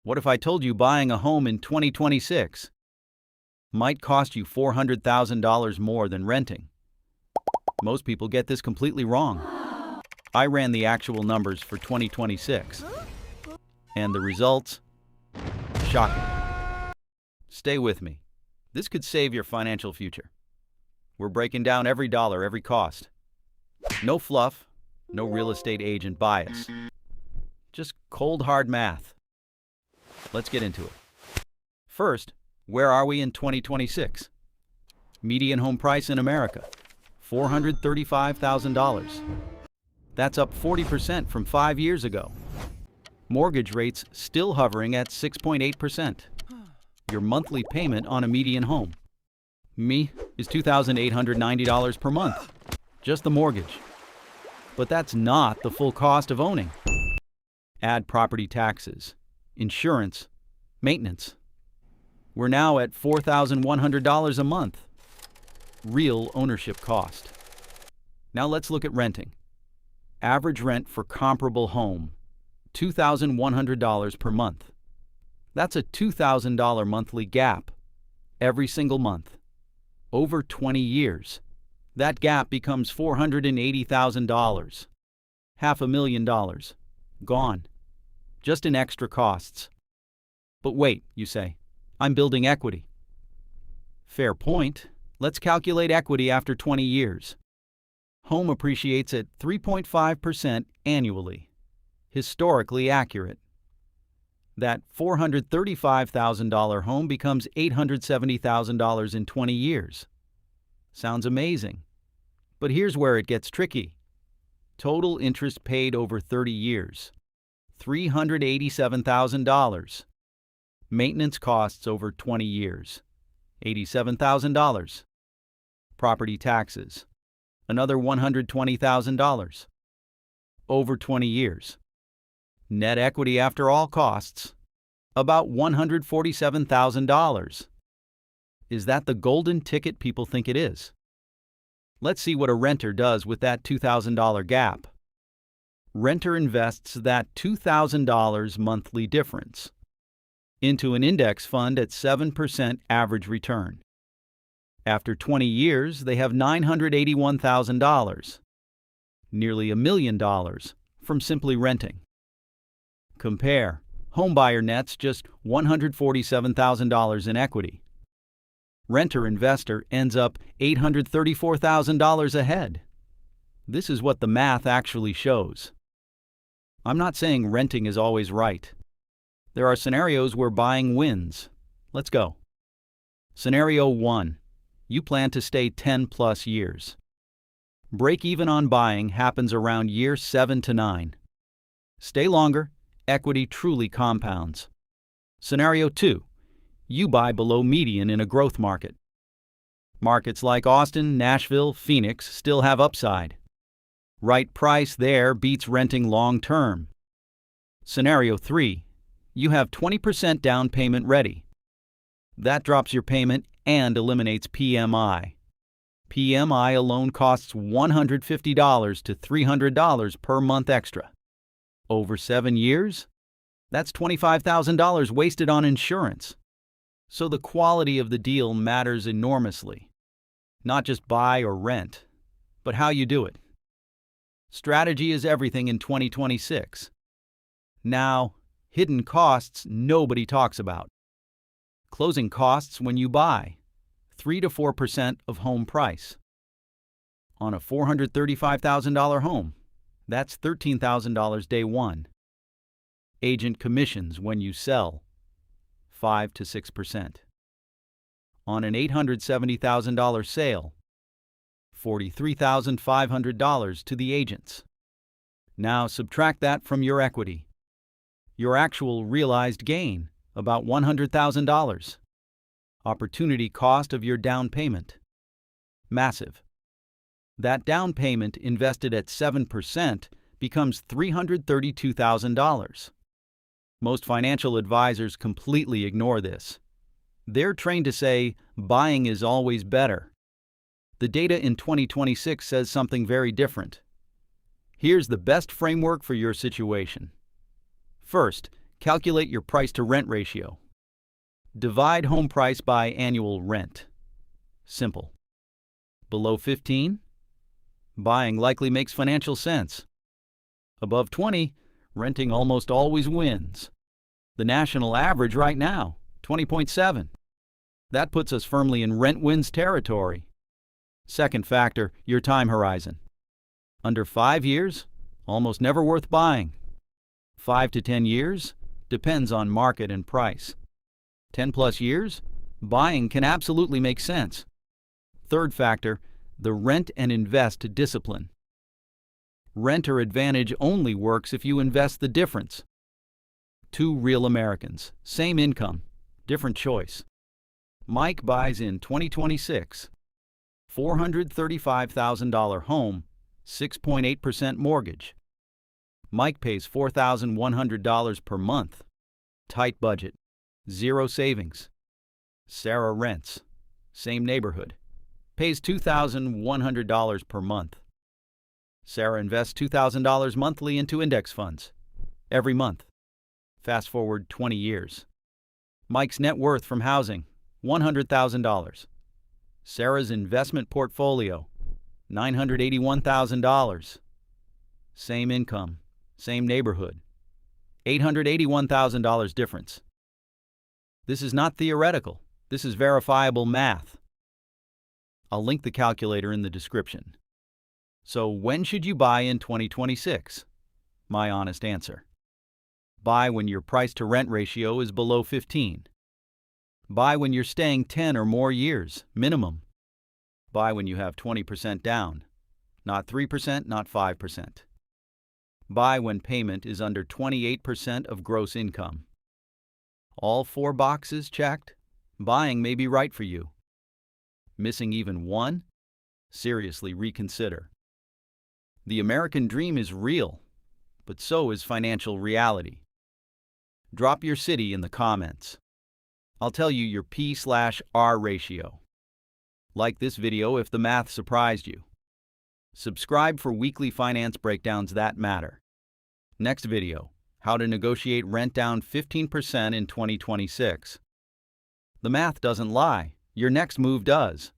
What if I told you buying a home in 2026 might cost you $400,000 more than renting? Most people get this completely wrong. I ran the actual numbers for 2026, and the results? Shocking. Stay with me. This could save your financial future. We're breaking down every dollar, every cost. No fluff, no real estate agent bias. Just cold, hard math. Let's get into it. First, where are we in 2026? Median home price in America, $435,000. That's up 40% from 5 years ago. Mortgage rates still hovering at 6.8%. Your monthly payment on a median home, is $2,890 per month. Just the mortgage. But that's not the full cost of owning. Add property taxes, insurance, maintenance. We're now at $4,100 a month. Real ownership cost. Now let's look at renting. Average rent for comparable home, $2,100 per month. That's a $2,000 monthly gap every single month. Over 20 years, that gap becomes $480,000. $500,000. Gone. Just in extra costs. But wait, you say, I'm building equity. Fair point. Let's calculate equity after 20 years. Home appreciates at 3.5% annually. Historically accurate. That $435,000 home becomes $870,000 in 20 years. Sounds amazing. But here's where it gets tricky. Total interest paid over 30 years, $387,000. Maintenance costs over 20 years, $87,000. Property taxes, another $120,000. Over 20 years. Net equity after all costs, about $147,000. Is that the golden ticket people think it is? Let's see what a renter does with that $2,000 gap. Renter invests that $2,000 monthly difference into an index fund at 7% average return. After 20 years, they have $981,000, nearly $1 million from simply renting. Compare, homebuyer nets just $147,000 in equity. Renter investor ends up $834,000 ahead. This is what the math actually shows. I'm not saying renting is always right. There are scenarios where buying wins. Let's go. Scenario 1. You plan to stay 10+ years. Break even on buying happens around year 7 to 9. Stay longer, equity truly compounds. Scenario 2. You buy below median in a growth market. Markets like Austin, Nashville, Phoenix still have upside. Right price there beats renting long term. Scenario 3. You have 20% down payment ready. That drops your payment and eliminates PMI. PMI alone costs $150 to $300 per month extra. Over 7 years? That's $25,000 wasted on insurance. So the quality of the deal matters enormously. Not just buy or rent, but how you do it. Strategy is everything in 2026. Now, hidden costs nobody talks about. Closing costs when you buy, 3 to 4% of home price. On a $435,000 home, that's $13,000 day one. Agent commissions when you sell, 5 to 6%. On an $870,000 sale, $43,500 to the agents. Now subtract that from your equity. Your actual realized gain, about $100,000. Opportunity cost of your down payment, massive. That down payment invested at 7% becomes $332,000. Most financial advisors completely ignore this. They're trained to say, buying is always better. The data in 2026 says something very different. Here's the best framework for your situation. First, Calculate your price-to-rent ratio. Divide home price by annual rent. Simple. Below 15? Buying likely makes financial sense. Above 20, renting almost always wins. The national average right now, 20.7. That puts us firmly in rent wins territory. Second factor, your time horizon. Under 5 years, almost never worth buying. 5 to 10 years, depends on market and price. 10 plus years, buying can absolutely make sense. Third factor, the rent and invest discipline. Renter advantage only works if you invest the difference. Two real Americans, same income, different choice. Mike buys in 2026. $435,000 home, 6.8% mortgage. Mike pays $4,100 per month. Tight budget, zero savings. Sarah rents, same neighborhood, pays $2,100 per month. Sarah invests $2,000 monthly into index funds, every month. Fast forward 20 years. Mike's net worth from housing, $100,000. Sarah's investment portfolio, $981,000. Same income, same neighborhood. $881,000 difference. This is not theoretical. This is verifiable math. I'll link the calculator in the description. So when should you buy in 2026? My honest answer. Buy when your price-to-rent ratio is below 15. Buy when you're staying 10 or more years, minimum. Buy when you have 20% down, not 3%, not 5%. Buy when payment is under 28% of gross income. All 4 boxes checked? Buying may be right for you. Missing even one? Seriously reconsider. The American dream is real, but so is financial reality. Drop your city in the comments. I'll tell you your P/R ratio. Like this video if the math surprised you. Subscribe for weekly finance breakdowns that matter. Next video, how to negotiate rent down 15% in 2026. The math doesn't lie. Your next move does.